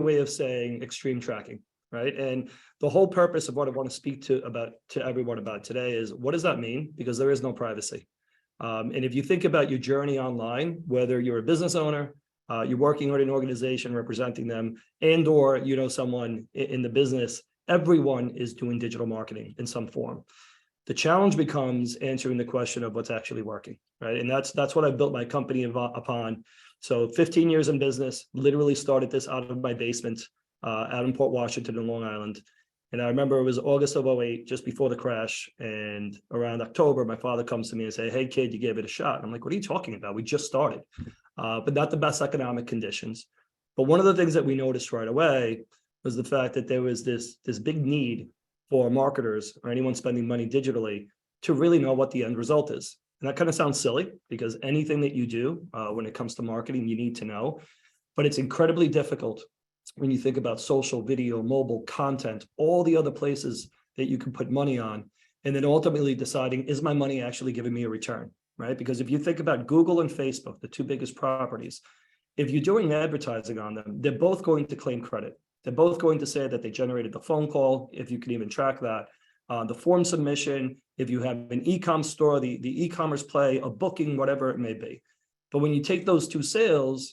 way of saying extreme tracking, right? And the whole purpose of what I want to speak to everyone about today is, what does that mean? Because there is no privacy. And if you think about your journey online, whether you're a business owner, you're working with an organization representing them, and or someone in the business, everyone is doing digital marketing in some form. The challenge becomes answering the question of what's actually working, right? And that's what I built my company upon. So 15 years in business, literally started this out of my basement, out in Port Washington in Long Island. And I remember it was August of 2008, just before the crash. And around October, my father comes to me and say, "Hey kid, you gave it a shot." And I'm like, "What are you talking about? We just started." But not the best economic conditions. But one of the things that we noticed right away was the fact that there was this big need for marketers or anyone spending money digitally to really know what the end result is. And that kind of sounds silly, because anything that you do when it comes to marketing, you need to know. But it's incredibly difficult when you think about social, video, mobile content, all the other places that you can put money on, and then ultimately deciding, is my money actually giving me a return, right? Because if you think about Google and Facebook, the two biggest properties, if you're doing advertising on them, they're both going to claim credit. They're both going to say that they generated the phone call, if you can even track that, the form submission, if you have an e-com store, the e-commerce play, a booking, whatever it may be. But when you take those two sales,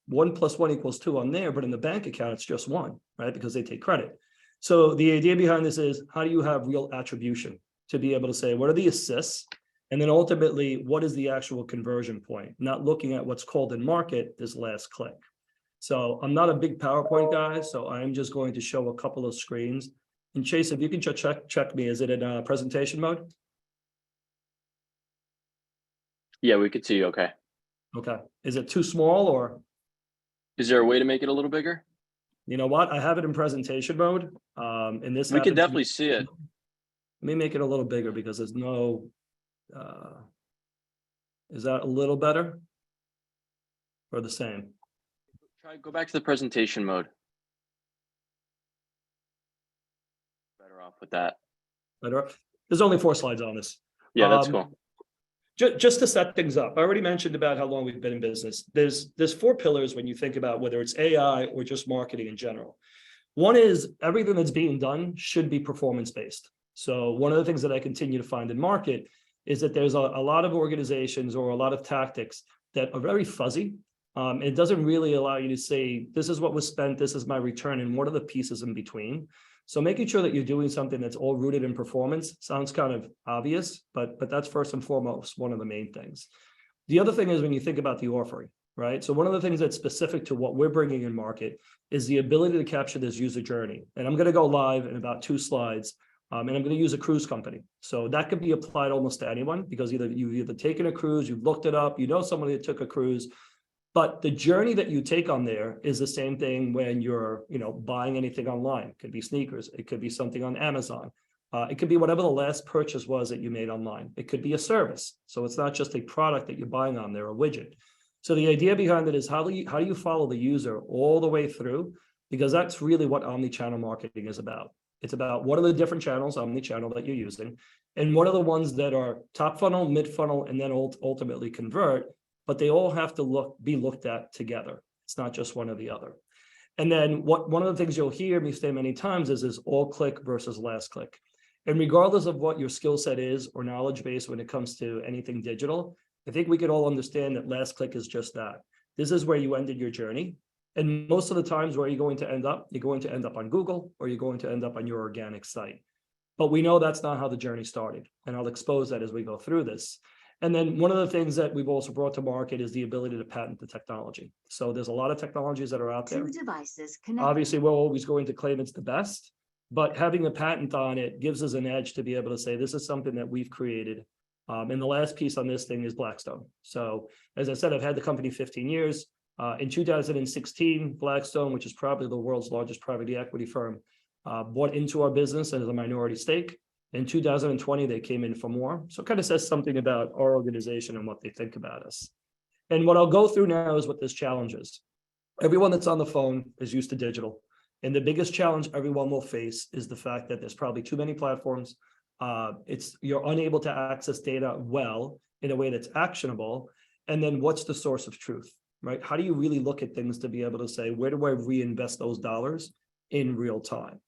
1 + 1 = 2 on there, but in the bank account, it's just 1, right? Because they take credit. So the idea behind this is, how do you have real attribution to be able to say, what are the assists? And then ultimately, what is the actual conversion point? Not looking at what's called in market, this last click. So I'm not a big PowerPoint guy, so I'm just going to show a couple of screens. And Chase, if you can check me, is it in presentation mode? Yeah, we could see you okay. Okay. Is it too small, or? Is there a way to make it a little bigger? You know what? I have it in presentation mode. And this We can happens to definitely be- see it. Let me make it a little bigger, because there's no, is that a little better or the same? Go back to the presentation mode. Better off with that. Better. There's only 4 slides on this. Yeah, that's cool. Just to set things up, I already mentioned about how long we've been in business. There's 4 pillars when you think about whether it's AI or just marketing in general. One is, everything that's being done should be performance-based. So one of the things that I continue to find in market is that there's a lot of organizations or a lot of tactics that are very fuzzy. It doesn't really allow you to say, this is what was spent, this is my return, and what are the pieces in between. So making sure that you're doing something that's all rooted in performance sounds kind of obvious, but that's first and foremost one of the main things. The other thing is, when you think about the offering, right? So one of the things that's specific to what we're bringing in market is the ability to capture this user journey. And I'm going to go live in about 2 slides. And I'm going to use a cruise company. So that could be applied almost to anyone, because you've either taken a cruise, you've looked it up, somebody that took a cruise. But the journey that you take on there is the same thing when you're, buying anything online. It could be sneakers. It could be something on Amazon. It could be whatever the last purchase was that you made online. It could be a service. So it's not just a product that you're buying on there, a widget. So the idea behind it is, how do you follow the user all the way through? Because that's really what omni-channel marketing is about. It's about, what are the different channels, omni-channel, that you're using, and what are the ones that are top funnel, mid funnel, and then ultimately convert. But they all have to be looked at together. It's not just one or the other. And then one of the things you'll hear me say many times is all click versus last click. And regardless of what your skill set is or knowledge base when it comes to anything digital, I think we could all understand that last click is just that. This is where you ended your journey. And most of the times, where you're going to end up, you're going to end up on Google, or you're going to end up on your organic site. But we know that's not how the journey started. And I'll expose that as we go through this. And then one of the things that we've also brought to market is the ability to patent the technology. So there's a lot of technologies that are out there. 2 devices connected. Obviously, we're always going to claim it's the best, but having a patent on it gives us an edge to be able to say, this is something that we've created. And the last piece on this thing is Blackstone. So as I said, I've had the company 15 years. In 2016, Blackstone, which is probably the world's largest private equity firm, bought into our business as a minority stake. In 2020, they came in for more. So it kind of says something about our organization and what they think about us. And what I'll go through now is what this challenge is. Everyone that's on the phone is used to digital. And the biggest challenge everyone will face is the fact that there's probably too many platforms. You're unable to access data well in a way that's actionable. And then what's the source of truth? right? How do you really look at things to be able to say, where do I reinvest those dollars in real time?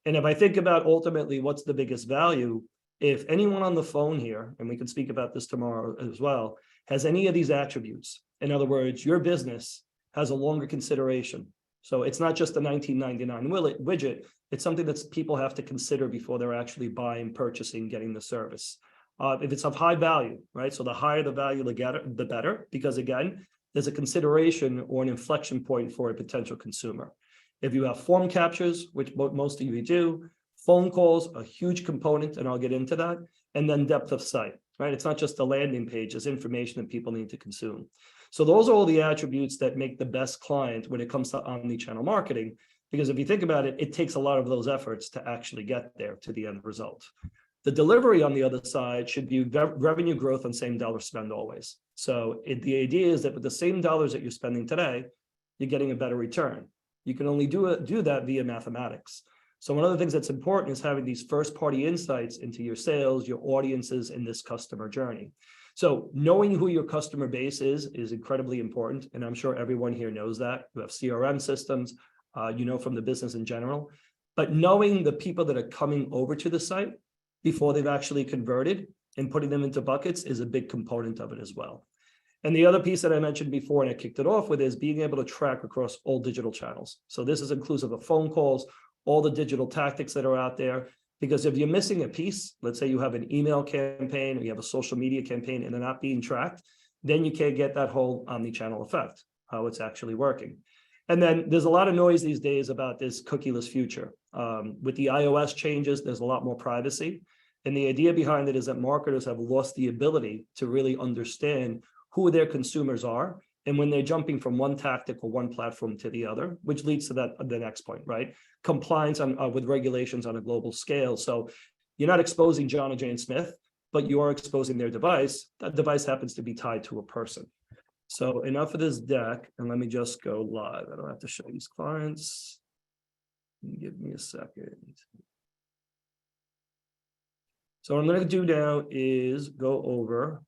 And if I think about ultimately what's the biggest value, if anyone on the phone here, and we can speak about this tomorrow as well, has any of these attributes, in other words, your business has a longer consideration. So it's not just a 1999 widget, it's something that people have to consider before they're actually buying, purchasing, getting the service. If it's of high value, right? So the higher the value, the better, because again, there's a consideration or an inflection point for a potential consumer. If you have form captures, which most of you do, phone calls, a huge component, and I'll get into that, and then depth of site, right? It's not just a landing page, it's information that people need to consume. So those are all the attributes that make the best client when it comes to omni-channel marketing, because if you think about it, it takes a lot of those efforts to actually get there to the end result. The delivery on the other side should be revenue growth on same dollar spend always. So the idea is that with the same dollars that you're spending today, you're getting a better return. You can only do that via mathematics. So one of the things that's important is having these first-party insights into your sales, your audiences, and this customer journey. So knowing who your customer base is incredibly important, and I'm sure everyone here knows that. You have CRM systems, from the business in general, but knowing the people that are coming over to the site before they've actually converted and putting them into buckets is a big component of it as well. And the other piece that I mentioned before, and I kicked it off with, is being able to track across all digital channels. So this is inclusive of phone calls, all the digital tactics that are out there, because if you're missing a piece, let's say you have an email campaign or you have a social media campaign and they're not being tracked, then you can't get that whole omni-channel effect, how it's actually working. And then there's a lot of noise these days about this cookieless future. With the iOS changes, there's a lot more privacy. And the idea behind it is that marketers have lost the ability to really understand who their consumers are, and when they're jumping from one tactic or one platform to the other, which leads to the next point, right? Compliance with regulations on a global scale. So you're not exposing John or Jane Smith, but you are exposing their device. That device happens to be tied to a person. So enough of this deck, and let me just go live. I don't have to show these clients. Give me a second. So what I'm going to do now is go over.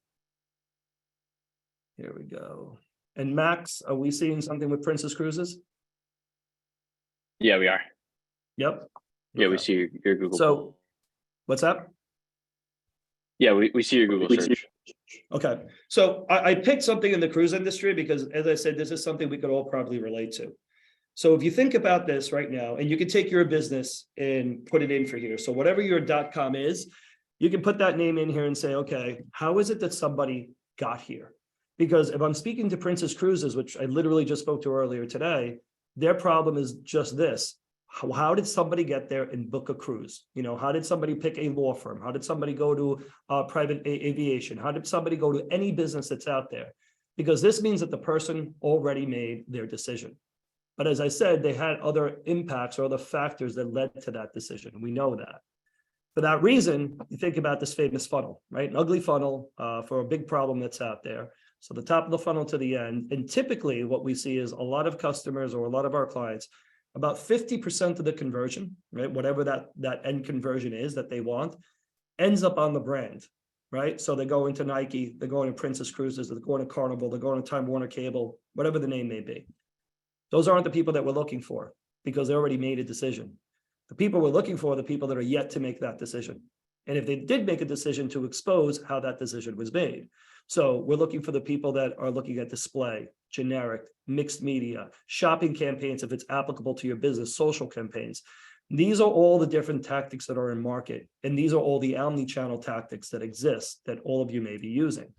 Here we go. And Max, are we seeing something with Princess Cruises? Yeah, we are. Yep. Yeah, we Okay. see your Google. So what's that? Yeah, we see your Google search. Okay. So I picked something in the cruise industry because, as I said, this is something we could all probably relate to. So if you think about this right now, and you can take your business and put it in for here. So whatever your .com is, you can put that name in here and say, okay, how is it that somebody got here? Because if I'm speaking to Princess Cruises, which I literally just spoke to earlier today, their problem is just this. How did somebody get there and book a cruise? How did somebody pick a law firm? How did somebody go to private aviation? How did somebody go to any business that's out there? Because this means that the person already made their decision. But as I said, they had other impacts or other factors that led to that decision. We know that. For that reason, you think about this famous funnel, right? An ugly funnel for a big problem that's out there. So the top of the funnel to the end. And typically what we see is a lot of customers or a lot of our clients, about 50% of the conversion, right? Whatever that end conversion is that they want, ends up on the brand, right? So they go into Nike, they're going to Princess Cruises, they're going to Carnival, they're going to Time Warner Cable, whatever the name may be. Those aren't the people that we're looking for because they already made a decision. The people we're looking for are the people that are yet to make that decision. And if they did make a decision, to expose how that decision was made. So we're looking for the people that are looking at display, generic, mixed media, shopping campaigns, if it's applicable to your business, social campaigns. These are all the different tactics that are in market. And these are all the omni-channel tactics that exist that all of you may be using.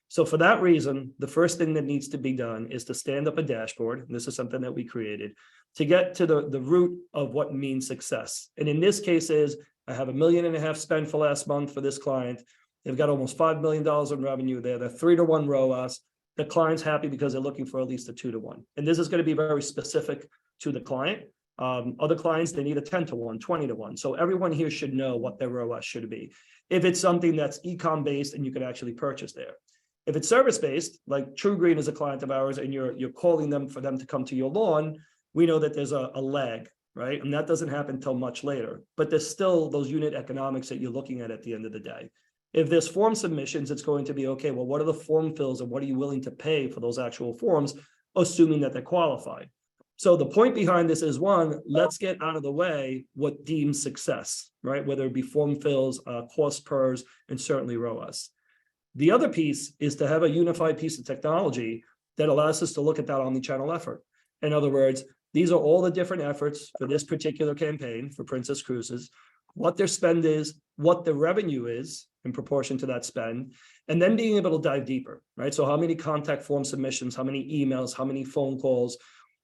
So for that reason, the first thing that needs to be done is to stand up a dashboard. And this is something that we created to get to the root of what means success. And in this case is, I have $1.5 million spent for last month for this client. They've got almost $5 million in revenue there. They're 3-to-1 ROAS. The client's happy because they're looking for at least a 2-to-1. And this is going to be very specific to the client. Other clients, they need a 10-to-1, 20-to-1. So everyone here should know what their ROAS should be. If it's something that's e-com based and you can actually purchase there. If it's service-based, like True Green is a client of ours and you're calling them for them to come to your lawn, we know that there's a lag, right? And that doesn't happen until much later. But there's still those unit economics that you're looking at the end of the day. If there's form submissions, it's going to be, okay, well, what are the form fills and what are you willing to pay for those actual forms, assuming that they're qualified? So the point behind this is, one, let's get out of the way what deems success, right? Whether it be form fills, cost pers, and certainly ROAS. The other piece is to have a unified piece of technology that allows us to look at that omni-channel effort. In other words, these are all the different efforts for this particular campaign for Princess Cruises, what their spend is, what the revenue is in proportion to that spend, and then being able to dive deeper, right? So how many contact form submissions, how many emails, how many phone calls,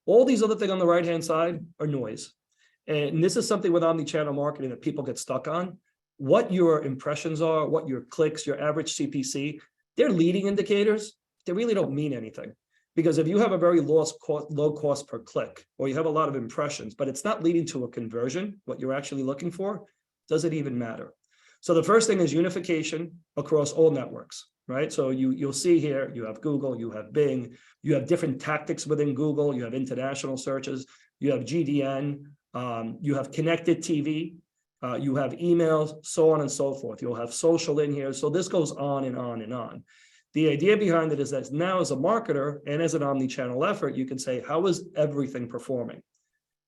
all these other things on the right-hand side are noise. And this is something with omni-channel marketing that people get stuck on. What your impressions are, what your clicks, your average CPC, they're leading indicators. They really don't mean anything. Because if you have a very low cost per click, or you have a lot of impressions, but it's not leading to a conversion, what you're actually looking for, does it even matter? So the first thing is unification across all networks, right? So you'll see here, you have Google, you have Bing, you have different tactics within Google, you have international searches, you have GDN, you have connected TV, you have emails, so on and so forth. You'll have social in here. So this goes on and on and on. The idea behind it is that now as a marketer and as an omni-channel effort, you can say, how is everything performing?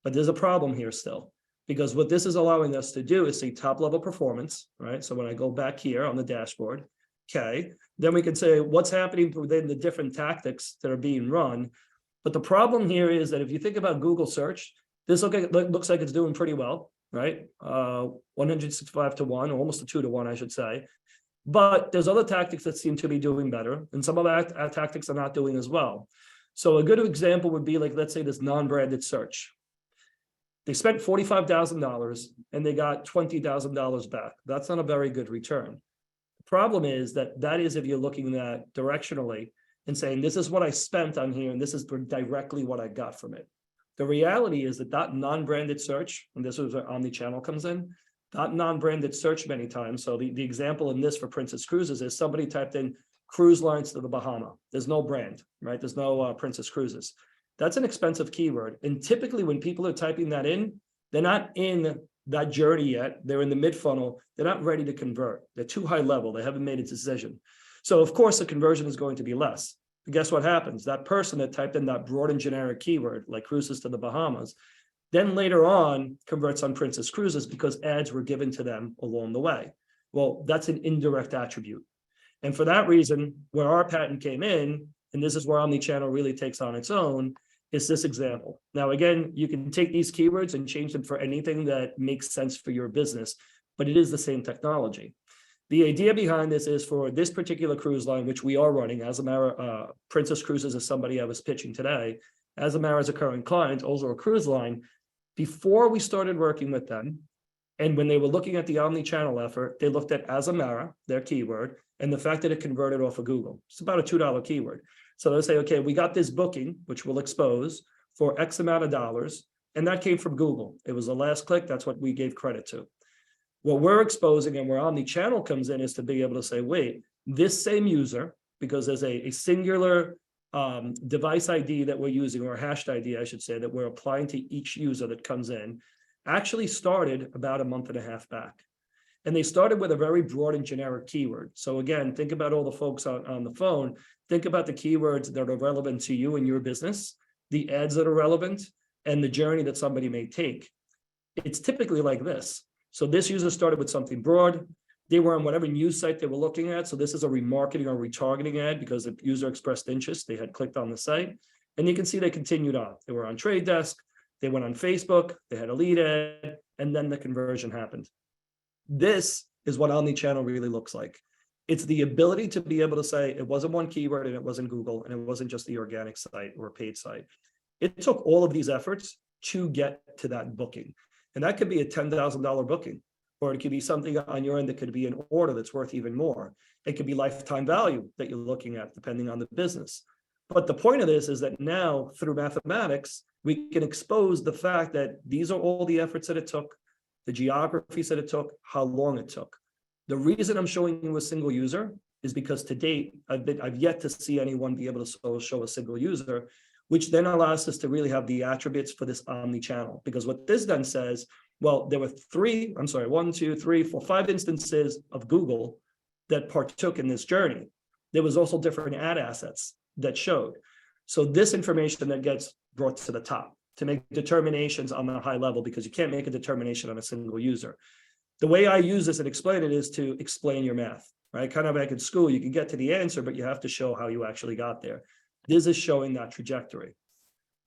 But there's a problem here still, because what this is allowing us to do is see top level performance, right? So when I go back here on the dashboard, okay, then we can say what's happening within the different tactics that are being run. But the problem here is that if you think about Google search, this looks like it's doing pretty well, right? 165 to 1, almost a 2 to 1, I should say. But there's other tactics that seem to be doing better, and some of our tactics are not doing as well. So a good example would be like, let's say this non-branded search. They spent $45,000 and they got $20,000 back. That's not a very good return. The problem is that is if you're looking at directionally and saying, this is what I spent on here, and this is directly what I got from it. The reality is that non-branded search, and this is where omni-channel comes in, that non-branded search many times. So the example in this for Princess Cruises is somebody typed in cruise lines to the Bahama. There's no brand, right? There's no Princess Cruises. That's an expensive keyword. And typically when people are typing that in, they're not in that journey yet. They're in the mid-funnel. They're not ready to convert. They're too high level. They haven't made a decision. So of course the conversion is going to be less. But guess what happens? That person that typed in that broad and generic keyword, like cruises to the Bahamas, then later on converts on Princess Cruises because ads were given to them along the way. Well, that's an indirect attribute. And for that reason, where our patent came in, and this is where omni-channel really takes on its own, is this example. Now, again, you can take these keywords and change them for anything that makes sense for your business, but it is the same technology. The idea behind this is for this particular cruise line, which we are running, Azamara, Princess Cruises is somebody I was pitching today. Azamara is a current client, also a cruise line. Before we started working with them, and when they were looking at the omni-channel effort, they looked at Azamara, their keyword, and the fact that it converted off of Google. It's about a $2 keyword. So they'll say, okay, we got this booking, which we'll expose for X amount of dollars, and that came from Google. It was the last click. That's what we gave credit to. What we're exposing and where omni-channel comes in is to be able to say, wait, this same user, because there's a singular device ID that we're using, or a hashed ID, I should say, that we're applying to each user that comes in, actually started about a month and a half back. And they started with a very broad and generic keyword. So again, think about all the folks on the phone. Think about the keywords that are relevant to you and your business, the ads that are relevant, and the journey that somebody may take. It's typically like this. So this user started with something broad. They were on whatever news site they were looking at. So this is a remarketing or retargeting ad because the user expressed interest. They had clicked on the site. And you can see they continued on. They were on Trade Desk. They went on Facebook. They had a lead ad. And then the conversion happened. This is what omni-channel really looks like. It's the ability to be able to say it wasn't one keyword and it wasn't Google and it wasn't just the organic site or a paid site. It took all of these efforts to get to that booking. And that could be a $10,000 booking, or it could be something on your end that could be an order that's worth even more. It could be lifetime value that you're looking at depending on the business. But the point of this is that now through mathematics, we can expose the fact that these are all the efforts that it took, the geographies that it took, how long it took. The reason I'm showing you a single user is because to date, I've yet to see anyone be able to show a single user, which then allows us to really have the attributes for this omni-channel. Because what this then says, well, there were 5 instances of Google that partook in this journey, there was also different ad assets that showed. So this information that gets brought to the top to make determinations on a high level, because you can't make a determination on a single user. The way I use this and explain it is to explain your math, right? Kind of like in school, you can get to the answer, but you have to show how you actually got there. This is showing that trajectory.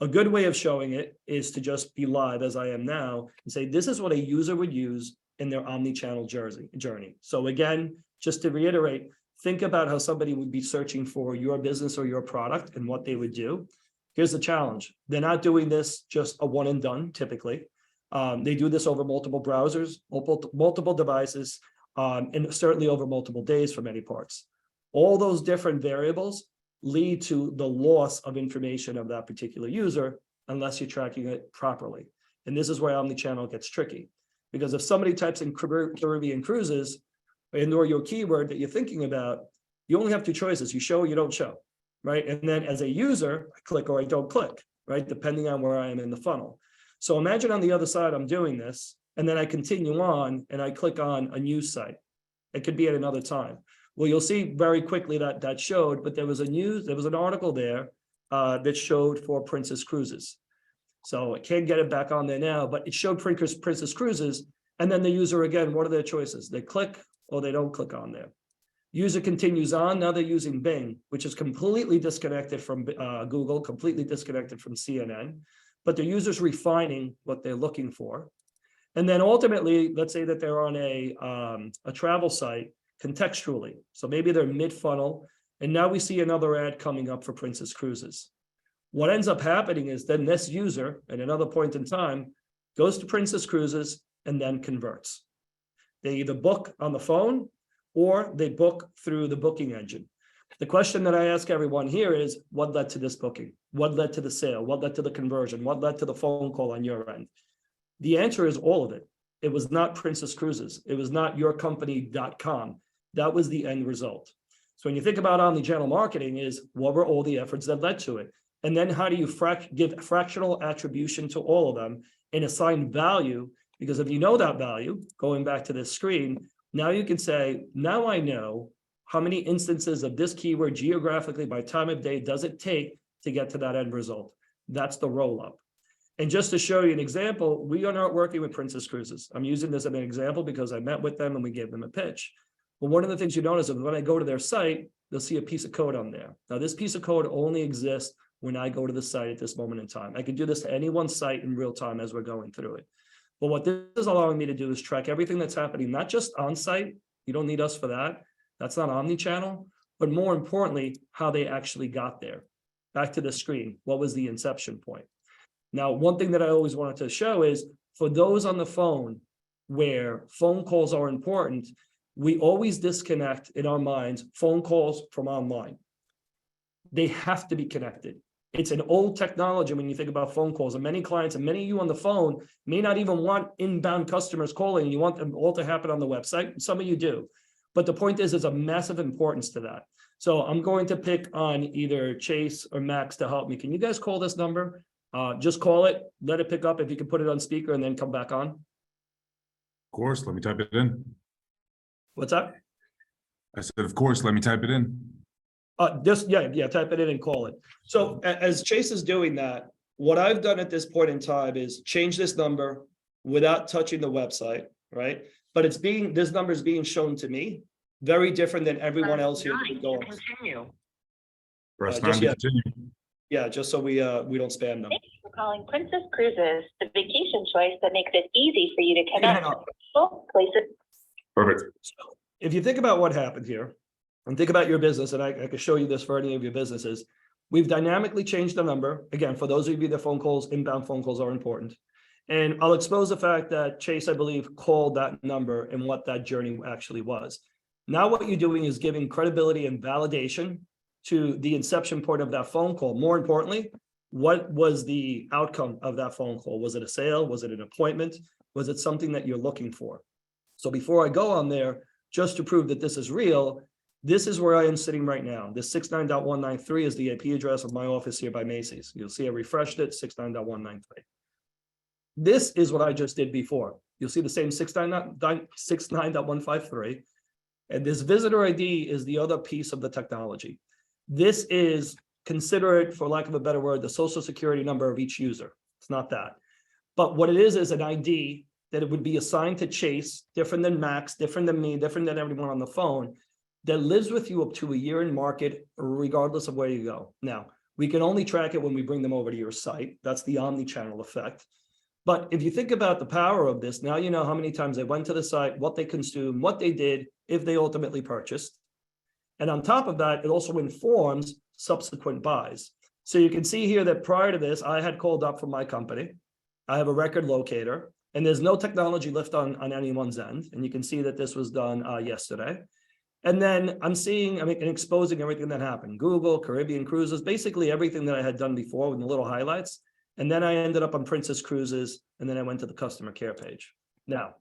A good way of showing it is to just be live as I am now and say, this is what a user would use in their omni-channel journey. So again, just to reiterate, think about how somebody would be searching for your business or your product and what they would do. Here's the challenge. They're not doing this just a one and done, typically. They do this over multiple browsers, multiple devices, and certainly over multiple days for many parts. All those different variables lead to the loss of information of that particular user unless you're tracking it properly. And this is where omni-channel gets tricky. Because if somebody types in Caribbean cruises and/or your keyword that you're thinking about, you only have two choices. You show or you don't show, right? And then as a user, I click or I don't click, right? Depending on where I am in the funnel. So imagine on the other side, I'm doing this, and then I continue on and I click on a news site. It could be at another time. Well, you'll see very quickly that that showed, but there was an article there that showed for Princess Cruises. So I can't get it back on there now, but it showed Princess Cruises. And then the user, again, what are their choices? They click or they don't click on there. User continues on. Now they're using Bing, which is completely disconnected from Google, completely disconnected from CNN, but the user's refining what they're looking for. And then ultimately, let's say that they're on a travel site contextually. So maybe they're mid-funnel, and now we see another ad coming up for Princess Cruises. What ends up happening is then this user, at another point in time, goes to Princess Cruises and then converts. They either book on the phone or they book through the booking engine. The question that I ask everyone here is, what led to this booking? What led to the sale? What led to the conversion? What led to the phone call on your end? The answer is all of it. It was not Princess Cruises. It was not yourcompany.com. That was the end result. So when you think about omni-channel marketing, is what were all the efforts that led to it? And then how do you give fractional attribution to all of them and assign value? Because if you know that value, going back to this screen, now you can say, now I know how many instances of this keyword geographically by time of day does it take to get to that end result. That's the roll-up. And just to show you an example, we are not working with Princess Cruises. I'm using this as an example because I met with them and we gave them a pitch. But one of the things you notice is when I go to their site, they'll see a piece of code on there. Now, this piece of code only exists when I go to the site at this moment in time. I can do this to anyone's site in real time as we're going through it. But what this is allowing me to do is track everything that's happening, not just on site. You don't need us for that. That's not omni-channel, but more importantly, how they actually got there. Back to the screen. What was the inception point? Now, one thing that I always wanted to show is for those on the phone where phone calls are important, we always disconnect in our minds phone calls from online. They have to be connected. It's an old technology when you think about phone calls, and many clients and many of you on the phone may not even want inbound customers calling. You want them all to happen on the website. Some of you do. But the point is, there's a massive importance to that. So I'm going to pick on either Chase or Max to help me. Can you guys call this number? Just call it, let it pick up. If you can put it on speaker and then come back on. Of course, let me type it in. What's that? I said, of course, let me type it in. Type it in and call it. So as Chase is doing that, what I've done at this point in time is change this number without touching the website, right? But this number is being shown to me, very different than everyone else here. Press 9 to continue. Yeah, just so we don't spam them. Thank you for calling Princess Cruises, the vacation choice that makes it easy for you to connect Hang on. with people, places. Perfect. So if you think about what happened here, and think about your business, and I can show you this for any of your businesses, we've dynamically changed the number. Again, for those of you that phone calls, inbound phone calls are important. And I'll expose the fact that Chase, I believe, called that number and what that journey actually was. Now what you're doing is giving credibility and validation to the inception point of that phone call. More importantly, what was the outcome of that phone call? Was it a sale? Was it an appointment? Was it something that you're looking for? So before I go on there, just to prove that this is real, this is where I am sitting right now. This 69.193 is the IP address of my office here by Macy's. You'll see I refreshed it, 69.193. This is what I just did before. You'll see the same 69.153. And this visitor ID is the other piece of the technology. This is, consider it, for lack of a better word, the social security number of each user. It's not that. But what it is an ID that it would be assigned to Chase, different than Max, different than me, different than everyone on the phone, that lives with you up to a year in market, regardless of where you go. Now, we can only track it when we bring them over to your site. That's the omni-channel effect. But if you think about the power of this, now you know how many times they went to the site, what they consumed, what they did, if they ultimately purchased. And on top of that, it also informs subsequent buys. So you can see here that prior to this, I had called up from my company. I have a record locator, and there's no technology lift on anyone's end. And you can see that this was done yesterday. And then I'm exposing everything that happened. Google, Caribbean Cruises, basically everything that I had done before with the little highlights. And then I ended up on Princess Cruises, and then I went to the customer care page. Now,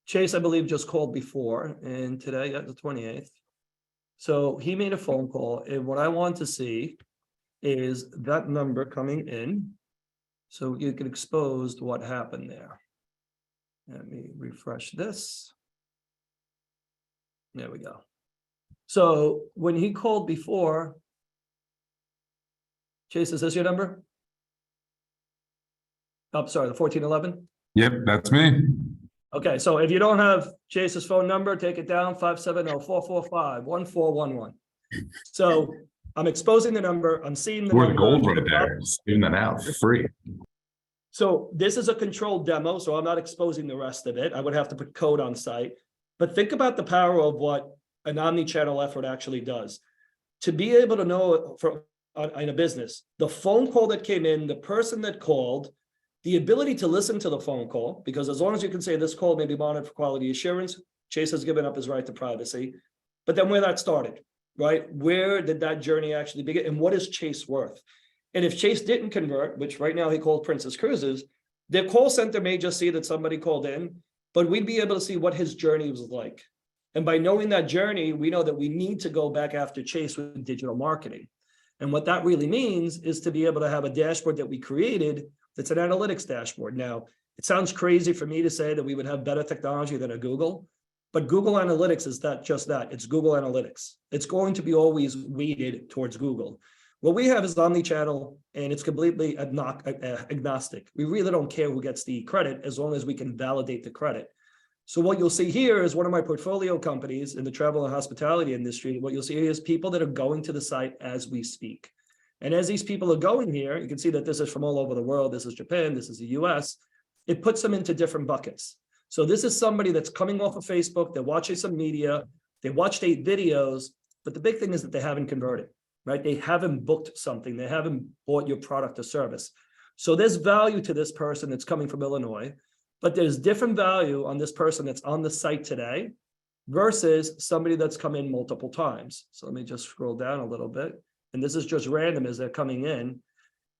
Chase, I believe, just called before, and today, the 28th. So he made a phone call, and what I want to see is that number coming in, so you can expose what happened there. Let me refresh this. There we go. So when he called before, Chase, is this your number? I'm sorry, the 1411? Yep, that's me. Okay, so if you don't have Chase's phone number, take it down, 570-445-1411. So I'm exposing the number, I'm seeing the Worth number. gold right there. Just giving that out for free. So this is a controlled demo, so I'm not exposing the rest of it. I would have to put code on site. But think about the power of what an omni-channel effort actually does. To be able to know in a business, the phone call that came in, the person that called, the ability to listen to the phone call, because as long as you can say this call may be monitored for quality assurance, Chase has given up his right to privacy. But then where that started, right? Where did that journey actually begin? And what is Chase worth? And if Chase didn't convert, which right now he called Princess Cruises, their call center may just see that somebody called in, but we'd be able to see what his journey was like. And by knowing that journey, we know that we need to go back after Chase with digital marketing. And what that really means is to be able to have a dashboard that we created that's an analytics dashboard. Now, it sounds crazy for me to say that we would have better technology than a Google, but Google Analytics is just that. It's Google Analytics. It's going to be always weighted towards Google. What we have is omni-channel, and it's completely agnostic. We really don't care who gets the credit as long as we can validate the credit. So what you'll see here is one of my portfolio companies in the travel and hospitality industry. What you'll see is people that are going to the site as we speak. And as these people are going here, you can see that this is from all over the world. This is Japan, this is the US. It puts them into different buckets. So this is somebody that's coming off of Facebook, they're watching some media, they watched 8 videos, but the big thing is that they haven't converted, right? They haven't booked something, they haven't bought your product or service. So there's value to this person that's coming from Illinois, but there's different value on this person that's on the site today versus somebody that's come in multiple times. So let me just scroll down a little bit. And this is just random as they're coming in.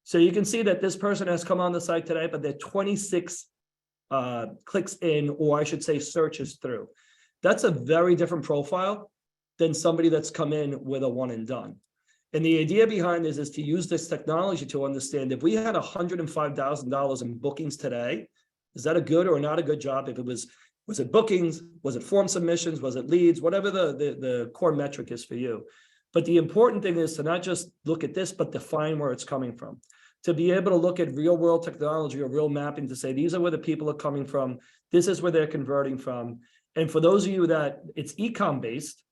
So you can see that this person has come on the site today, but they're 26 clicks in, or I should say searches through. That's a very different profile than somebody that's come in with a one and done. And the idea behind this is to use this technology to understand if we had $105,000 in bookings today, is that a good or not a good job? If it was it bookings? Was it form submissions? Was it leads? Whatever the core metric is for you. But the important thing is to not just look at this, but define where it's coming from. To be able to look at real world technology or real mapping to say, these are where the people are coming from. This is where they're converting from. And for those of you that it's e-com based,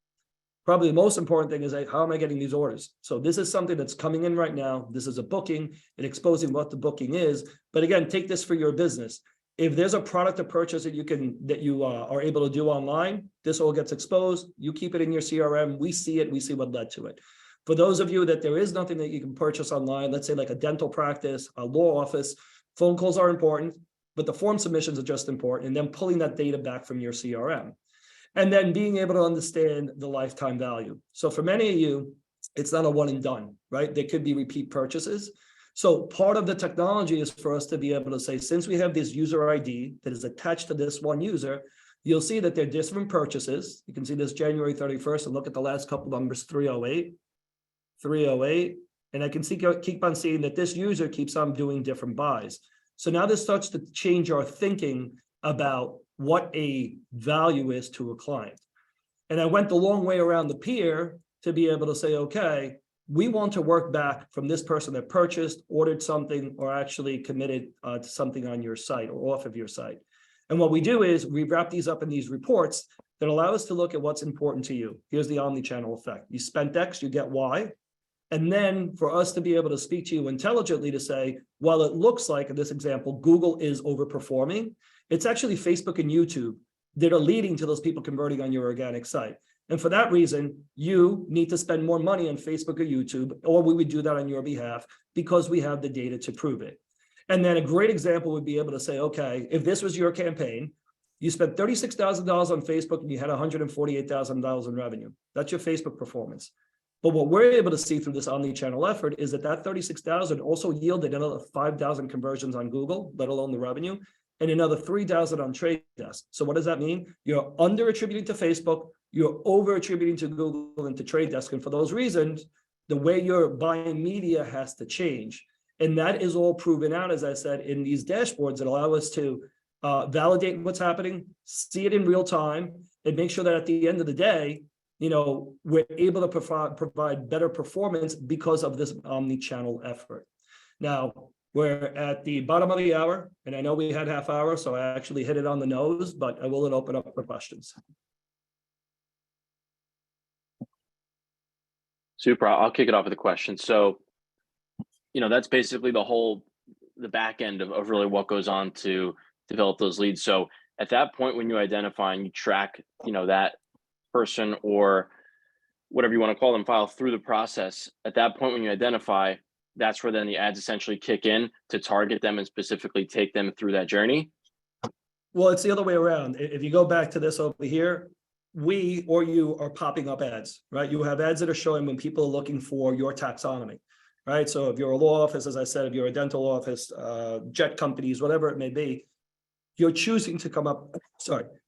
probably the most important thing is how am I getting these orders? So this is something that's coming in right now. This is a booking and exposing what the booking is. But again, take this for your business. If there's a product or purchase that you are able to do online, this all gets exposed. You keep it in your CRM. We see it. We see what led to it. For those of you that there is nothing that you can purchase online, let's say like a dental practice, a law office, phone calls are important, but the form submissions are just important. And then pulling that data back from your CRM. And then being able to understand the lifetime value. So for many of you, it's not a one and done, right? There could be repeat purchases. So part of the technology is for us to be able to say, since we have this user ID that is attached to this one user, you'll see that they're different purchases. You can see this January 31st and look at the last couple numbers, 308, 308. And I can keep on seeing that this user keeps on doing different buys. So now this starts to change our thinking about what a value is to a client. And I went the long way around the peer to be able to say, okay, we want to work back from this person that purchased, ordered something, or actually committed to something on your site or off of your site. And what we do is we wrap these up in these reports that allow us to look at what's important to you. Here's the omni-channel effect. You spent X, you get Y. And then for us to be able to speak to you intelligently to say, while it looks like in this example, Google is overperforming, it's actually Facebook and YouTube that are leading to those people converting on your organic site. And for that reason, you need to spend more money on Facebook or YouTube, or we would do that on your behalf because we have the data to prove it. And then a great example would be able to say, okay, if this was your campaign, you spent $36,000 on Facebook and you had $148,000 in revenue. That's your Facebook performance. But what we're able to see through this omni-channel effort is that 36,000 also yielded another 5,000 conversions on Google, let alone the revenue, and another 3,000 on Trade Desk. So what does that mean? You're under attributing to Facebook, you're over attributing to Google and to Trade Desk. And for those reasons, the way you're buying media has to change. And that is all proven out, as I said, in these dashboards that allow us to validate what's happening, see it in real time, and make sure that at the end of the day, we're able to provide better performance because of this omni-channel effort. Now, we're at the bottom of the hour, and I know we had half hour, so I actually hit it on the nose, but I will open up for questions. Super. I'll kick it off with a question. So, that's basically the back end of really what goes on to develop those leads. So at that point, when you identify and you track, that person or whatever you want to call them, file through the process, at that point, when you identify, that's where then the ads essentially kick in to target them and specifically take them through that journey. Well, it's the other way around. If you go back to this over here, we or you are popping up ads, right? You have ads that are showing when people are looking for your taxonomy, right? So if you're a law office, as I said, if you're a dental office, jet companies, whatever it may be, you're choosing to come up with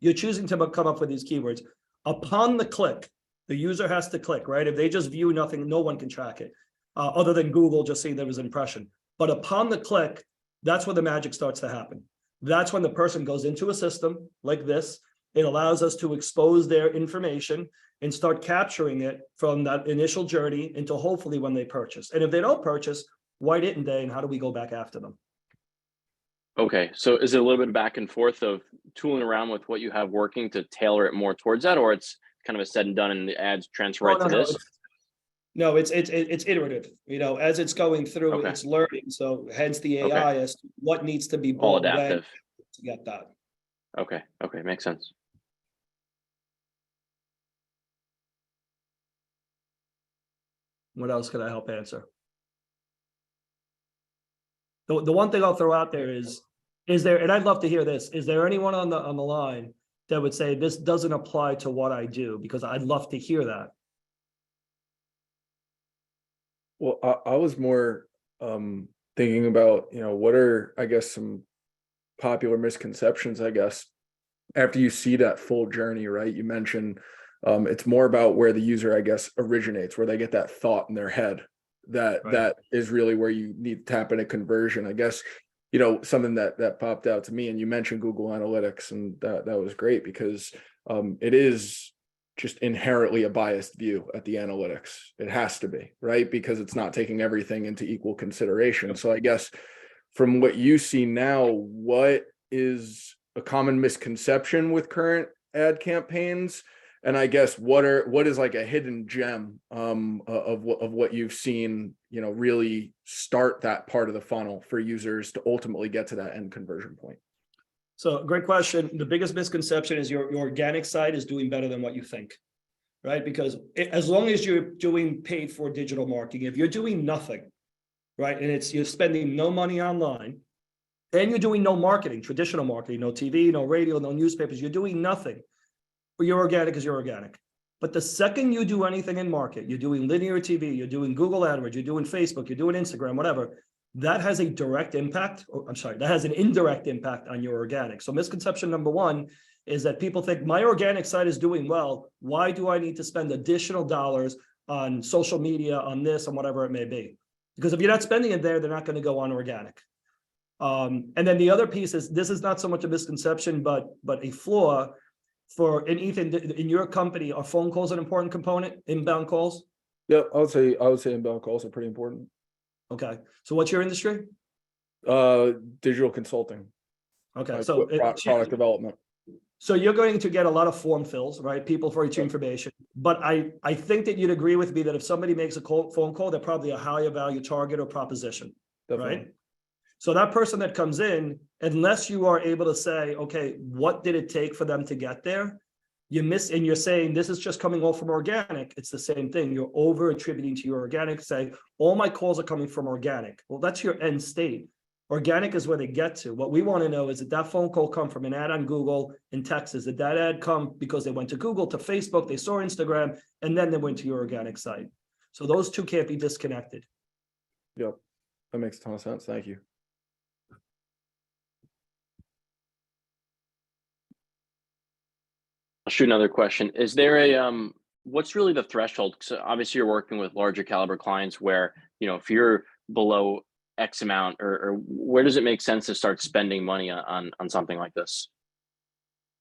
these keywords. Upon the click, the user has to click, right? If they just view nothing, no one can track it, other than Google just seeing there was an impression. But upon the click, that's where the magic starts to happen. That's when the person goes into a system like this. It allows us to expose their information and start capturing it from that initial journey into hopefully when they purchase. And if they don't purchase, why didn't they? And how do we go back after them? Okay, so is it a little bit back and forth of tooling around with what you have working to tailor it more towards that, or it's kind of a said and done and the ads transfer right to this? No, it's iterative. As it's going through, Okay. It's learning. So hence the AI as to what needs to be All brought when adaptive. to get that. Okay, makes sense. What else could I help answer? The one thing I'll throw out there is there, and I'd love to hear this, is there anyone on the line that would say this doesn't apply to what I do? Because I'd love to hear that. Well, I was more thinking about, what are, I guess, some popular misconceptions, I guess, after you see that full journey, right? You mentioned it's more about where the user, I guess, originates, where they get that thought in their head. That is really where you need to tap into conversion. I guess, something that popped out to me, and you mentioned Google Analytics, and that was great because it is just inherently a biased view at the analytics. It has to be, right? Because it's not taking everything into equal consideration. So I guess from what you see now, what is a common misconception with current ad campaigns? And I guess what is like a hidden gem of what you've seen, really start that part of the funnel for users to ultimately get to that end conversion point? So great question. The biggest misconception is your organic site is doing better than what you think, right? Because as long as you're doing paid for digital marketing, if you're doing nothing, right, and you're spending no money online, and you're doing no marketing, traditional marketing, no TV, no radio, no newspapers, you're doing nothing. Your organic is your organic. But the second you do anything in market, you're doing linear TV, you're doing Google AdWords, you're doing Facebook, you're doing Instagram, whatever, that has a direct impact, that has an indirect impact on your organic. So misconception number one is that people think my organic site is doing well. Why do I need to spend additional dollars on social media, on this, and whatever it may be? Because if you're not spending it there, they're not going to go on organic. And then the other piece is, this is not so much a misconception, but a flaw. and Ethan, in your company, are phone calls an important component, inbound calls? Yep, I would say inbound calls are pretty important. Okay, so what's your industry? Digital consulting, Okay, like so product development. so you're going to get a lot of form fills, right? People for each information. But I think that you'd agree with me that if somebody makes a phone call, they're probably a higher value target or proposition, Definitely. right? So that person that comes in, unless you are able to say, okay, what did it take for them to get there? You miss, and you're saying this is just coming all from organic. It's the same thing. You're over attributing to your organic, say, all my calls are coming from organic. Well, that's your end state. Organic is where they get to. What we want to know is that that phone call come from an ad on Google in Texas. Did that ad come because they went to Google, to Facebook, they saw Instagram, and then they went to your organic site. So those two can't be disconnected. Yep, that makes a ton of sense. Thank you. I'll shoot another question. Is there a what's really the threshold? So obviously you're working with larger caliber clients where, you know, if you're below X amount, or where does it make sense to start spending money on something like this?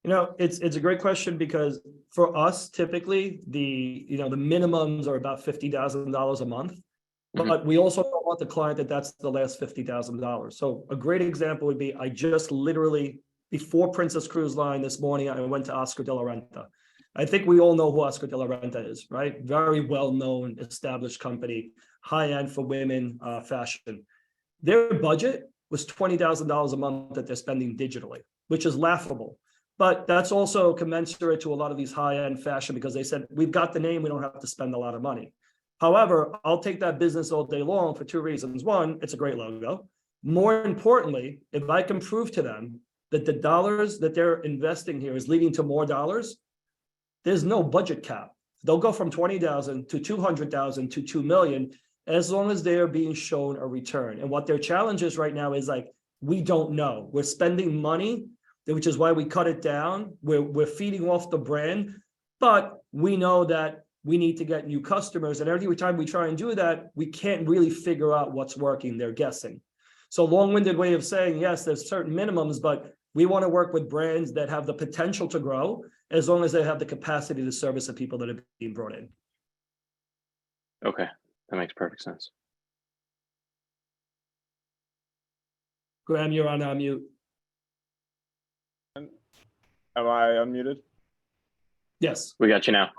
You know, it's a great question, because for us, typically the minimums are about $50,000 a month, but we also don't want the client that's the last $50,000. So a great example would be, I just literally, before Princess Cruise Line this morning, I went to Oscar de la Renta. I think we all know who Oscar de la Renta is, right? Very well-known, established company, high-end for women, fashion. Their budget was $20,000 a month that they're spending digitally, which is laughable. But that's also commensurate to a lot of these high-end fashion, because they said, we've got the name, we don't have to spend a lot of money. However, I'll take that business all day long for two reasons. One, it's a great logo. More importantly, if I can prove to them that the dollars that they're investing here is leading to more dollars, there's no budget cap. They'll go from 20,000 to 200,000 to 2 million, as long as they are being shown a return. And what their challenge is right now is like, we don't know. We're spending money, which is why we cut it down. We're feeding off the brand, but we know that we need to get new customers. And every time we try and do that, we can't really figure out what's working. They're guessing. So long-winded way of saying, yes, there's certain minimums, but we want to work with brands that have the potential to grow, as long as they have the capacity to service the people that are being brought in. Okay, that makes perfect sense. Graham, you're on mute. Am I unmuted? Yes. We got you now.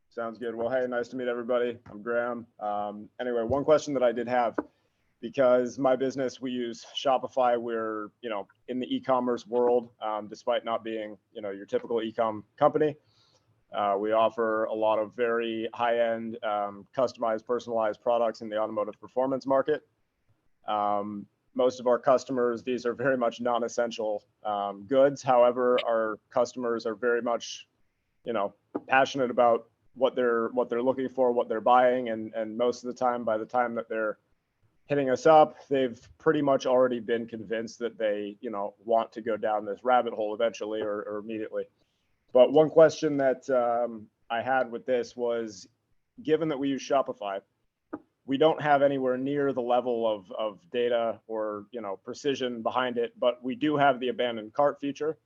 Sounds good. Well, hey, nice to meet everybody. I'm Graham. Anyway, one question that I did have, because my business, we use Shopify. We're, in the e-commerce world, despite not being, your typical e-com company. We offer a lot of very high-end, customized, personalized products in the automotive performance market. Most of our customers, these are very much non-essential goods. However, our customers are very much, passionate about what they're looking for, what they're buying, and most of the time, by the time that they're hitting us up, they've pretty much already been convinced that they, want to go down this rabbit hole eventually or immediately. But one question that I had with this was, given that we use Shopify, we don't have anywhere near the level of data or precision behind it, but we do have the abandoned cart feature,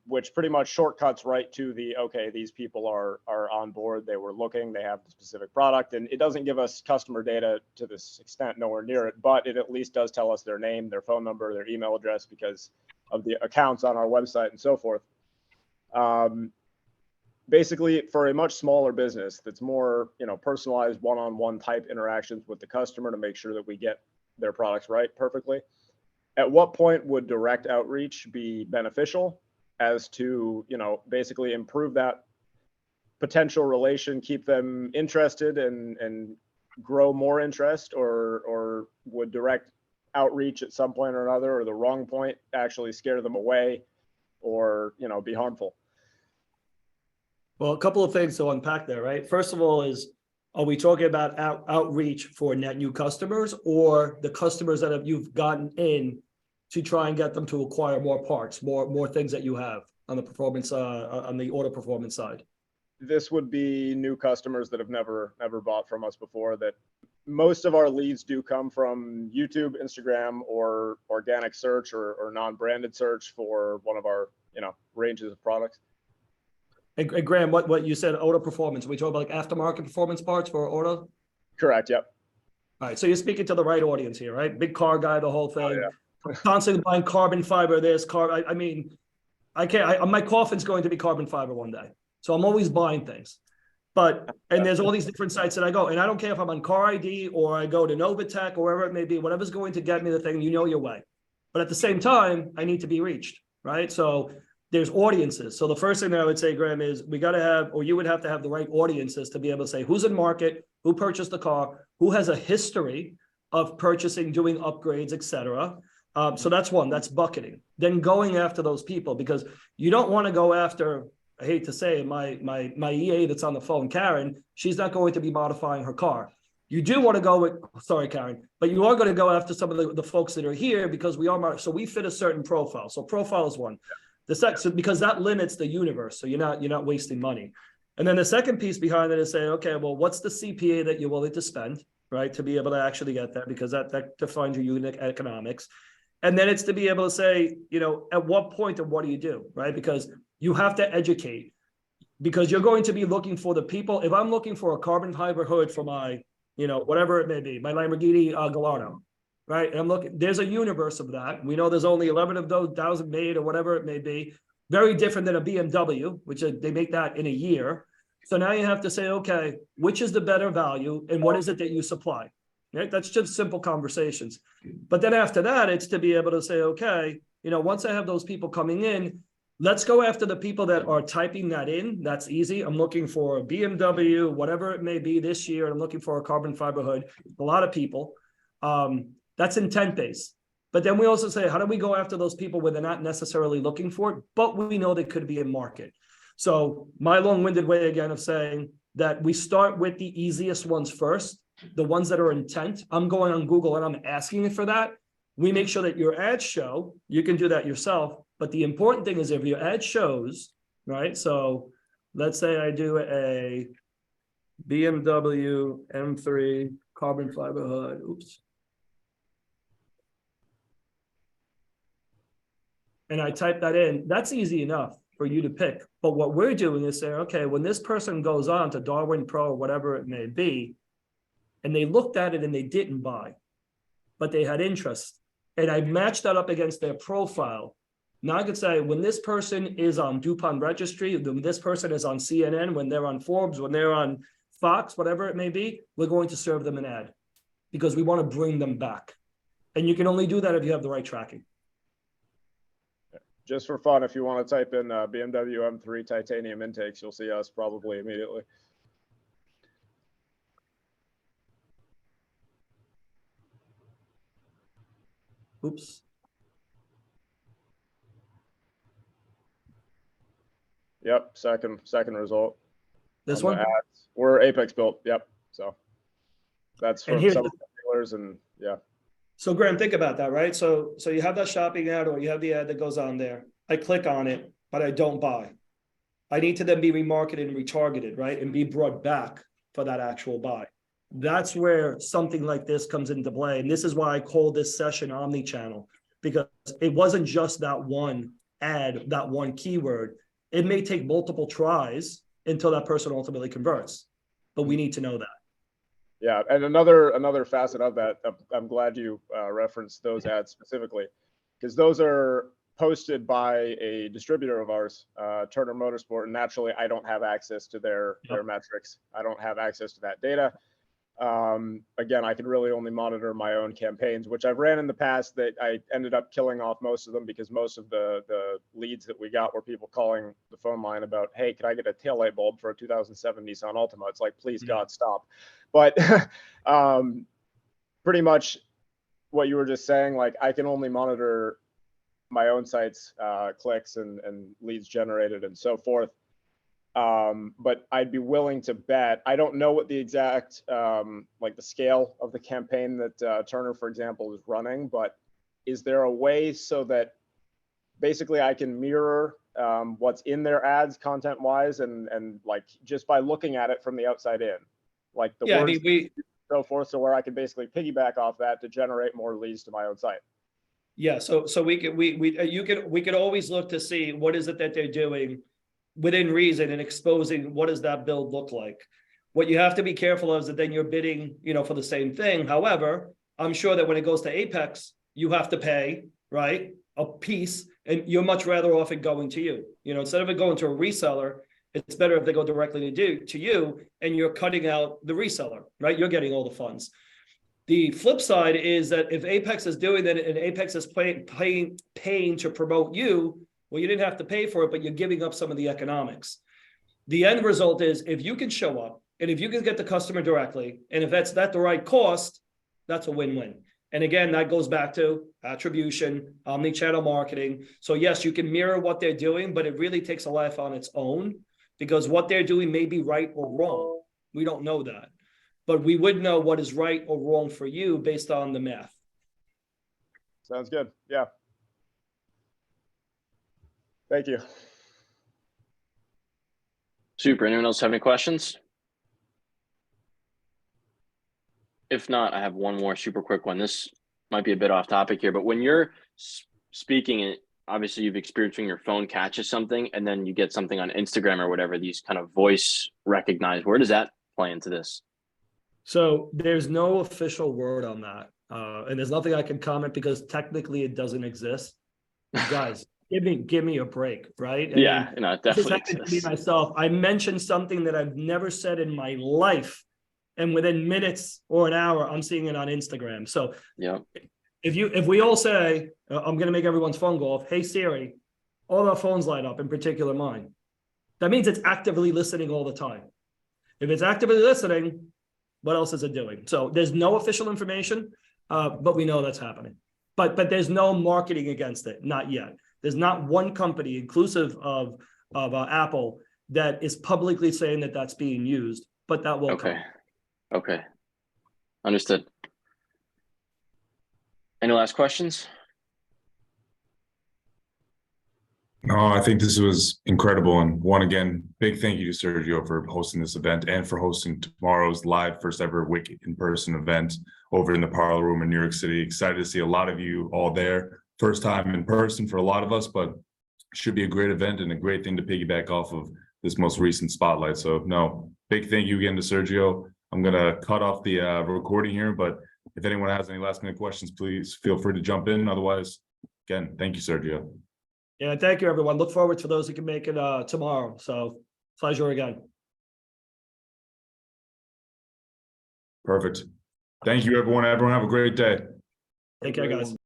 which pretty much shortcuts right to the, okay, these people are on board, they were looking, they have the specific product, and it doesn't give us customer data to this extent, nowhere near it, but it at least does tell us their name, their phone number, their email address, because of the accounts on our website and so forth. Basically, for a much smaller business that's more, personalized one-on-one type interactions with the customer to make sure that we get their products right perfectly, at what point would direct outreach be beneficial as to, basically improve that potential relation, keep them interested and grow more interest, or would direct outreach at some point or another, or the wrong point, actually scare them away or, be harmful? Well, a couple of things to unpack there, right? First of all are we talking about outreach for net new customers, or the customers that you've gotten in to try and get them to acquire more parts, more things that you have on the performance, on the order performance side? This would be new customers that have never bought from us before. That most of our leads do come from YouTube, Instagram, or organic search or non-branded search for one of our ranges of products. And Graham, what you said, auto performance, we talk about like aftermarket performance parts for auto? Correct. Yep. All right, so you're speaking to the right audience here, right? Big car guy, the whole thing. Oh, Constantly buying carbon fiber, I mean, my coffin's going to be carbon fiber one day. So I'm always buying things. And there's all these different sites that I go, and I don't care if I'm on Car ID or I go to Novatech or wherever it may be, whatever's going to get me the thing, your way. But at the same time, I need to be reached, right? So there's audiences. So the first thing that I would say, Graham, is we got to have, or you would have to have the right audiences to be able to say who's in market, who purchased the car, who has a history of purchasing, doing upgrades, etc. So that's one, that's bucketing. Then going after those people, because you don't want to go after, I hate to say it, my EA that's on the phone, Karen, she's not going to be modifying her car. You do want to go with, sorry, Karen, but you are going to go after some of the folks that are here because we are, so we fit a certain profile. So profile is one. The second, because that limits the universe. So you're not wasting money. And then the second piece behind it is saying, okay, well, what's the CPA that you're willing to spend, right? To be able to actually get that, because that defines your unit economics. And then it's to be able to say, at what point and what do you do, right? Because you have to educate, because you're going to be looking for the people. If I'm looking for a carbon fiber hood for my, whatever it may be, my Lamborghini Gallardo, right? And I'm looking, there's a universe of that. We know there's only 11 of those 1,000 made or whatever it may be. Very different than a BMW, which they make that in a year. So now you have to say, okay, which is the better value and what is it that you supply? Right? That's just simple conversations. But then after that, it's to be able to say, okay, once I have those people coming in, let's go after the people that are typing that in. That's easy. I'm looking for a BMW, whatever it may be this year. I'm looking for a carbon fiber hood. A lot of people. That's intent-based. But then we also say, how do we go after those people where they're not necessarily looking for it, but we know they could be in market? So my long-winded way again of saying that we start with the easiest ones first, the ones that are intent. I'm going on Google and I'm asking for that. We make sure that your ads show, you can do that yourself. But the important thing is if your ad shows, right? So let's say I do a BMW M3 carbon fiber hood. Oops. And I type that in, that's easy enough for you to pick. But what we're doing is saying, okay, when this person goes on to Darwin Pro or whatever it may be, and they looked at it and they didn't buy, but they had interest, and I matched that up against their profile. Now I could say, when this person is on DuPont Registry, when this person is on CNN, when they're on Forbes, when they're on Fox, whatever it may be, we're going to serve them an ad because we want to bring them back. And you can only do that if you have the right tracking. Just for fun, if you want to type in BMW M3 titanium intakes, you'll see us probably immediately. Oops. Yep, second result. This on the one? ads. We're Apex built. Yep. So that's from here's some the- of the dealers, and yeah. So Graham, think about that, right? So you have that shopping ad or you have the ad that goes on there. I click on it, but I don't buy. I need to then be remarketed and retargeted, right? And be brought back for that actual buy. That's where something like this comes into play. And this is why I call this session Omni-Channel, because it wasn't just that one ad, that one keyword. It may take multiple tries until that person ultimately converts, but we need to know that. Yeah, and another facet of that, I'm glad you referenced those ads specifically, because those are posted by a distributor of ours, Turner Motorsport, and naturally I don't have access to their metrics. I don't have access to that data. Again, I can really only monitor my own campaigns, which I've ran in the past that I ended up killing off most of them because most of the leads that we got were people calling the phone line about, hey, can I get a taillight bulb for a 2007 Nissan Altima? It's like, please, God, stop. But pretty much what you were just saying, like I can only monitor my own sites, clicks and leads generated and so forth. But I'd be willing to bet, I don't know what the exact, like the scale of the campaign that Turner, for example, is running, but is there a way so that basically I can mirror what's in their ads content wise and like just by looking at it from the outside in, like the words, I mean, so forth, so where I can basically piggyback off that to generate more leads to my own site. Yeah, so we could always look to see what is it that they're doing within reason and exposing what does that build look like. What you have to be careful of is that then you're bidding, for the same thing. However, I'm sure that when it goes to Apex, you have to pay, right, a piece, and you're much rather off it going to you. Instead of it going to a reseller, it's better if they go directly to you, and you're cutting out the reseller, right? You're getting all the funds. The flip side is that if Apex is doing that and Apex is paying to promote you, well, you didn't have to pay for it, but you're giving up some of the economics. The end result is if you can show up and if you can get the customer directly, and if that's the right cost, that's a win-win. And again, that goes back to attribution, omni-channel marketing. So yes, you can mirror what they're doing, but it really takes a life on its own because what they're doing may be right or wrong. We don't know that. But we would know what is right or wrong for you based on the math. Sounds good. Yeah. Thank you. Super. Anyone else have any questions? If not, I have one more super quick one. This might be a bit off topic here, but when you're speaking, obviously you've experienced when your phone catches something and then you get something on Instagram or whatever, these kind of voice recognize, where does that play into this? So there's no official word on that. And there's nothing I can comment because technically it doesn't exist. Guys, give me a break, right? Yeah, it definitely exists. Myself, I mentioned something that I've never said in my life. And within minutes or an hour, I'm seeing it on Instagram. So yeah, if we all say, I'm going to make everyone's phone go off, hey Siri, all our phones light up, in particular mine. That means it's actively listening all the time. If it's actively listening, what else is it doing? So there's no official information, but we know that's happening. But there's no marketing against it, not yet. There's not one company, inclusive of Apple, that is publicly saying that that's being used, but that will come. Okay. Understood. Any last questions? No, I think this was incredible. And again, big thank you to Sergio for hosting this event and for hosting tomorrow's live first ever WICK in-person event over in the Parlor Room in New York City. Excited to see a lot of you all there. First time in person for a lot of us, but should be a great event and a great thing to piggyback off of this most recent spotlight. So no, big thank you again to Sergio. I'm going to cut off the recording here, but if anyone has any last minute questions, please feel free to jump in. Otherwise, again, thank you, Sergio. Yeah, thank you, everyone. Look forward to those who can make it tomorrow. So pleasure again. Perfect. Thank you, everyone. Everyone have a great day. Take care, guys.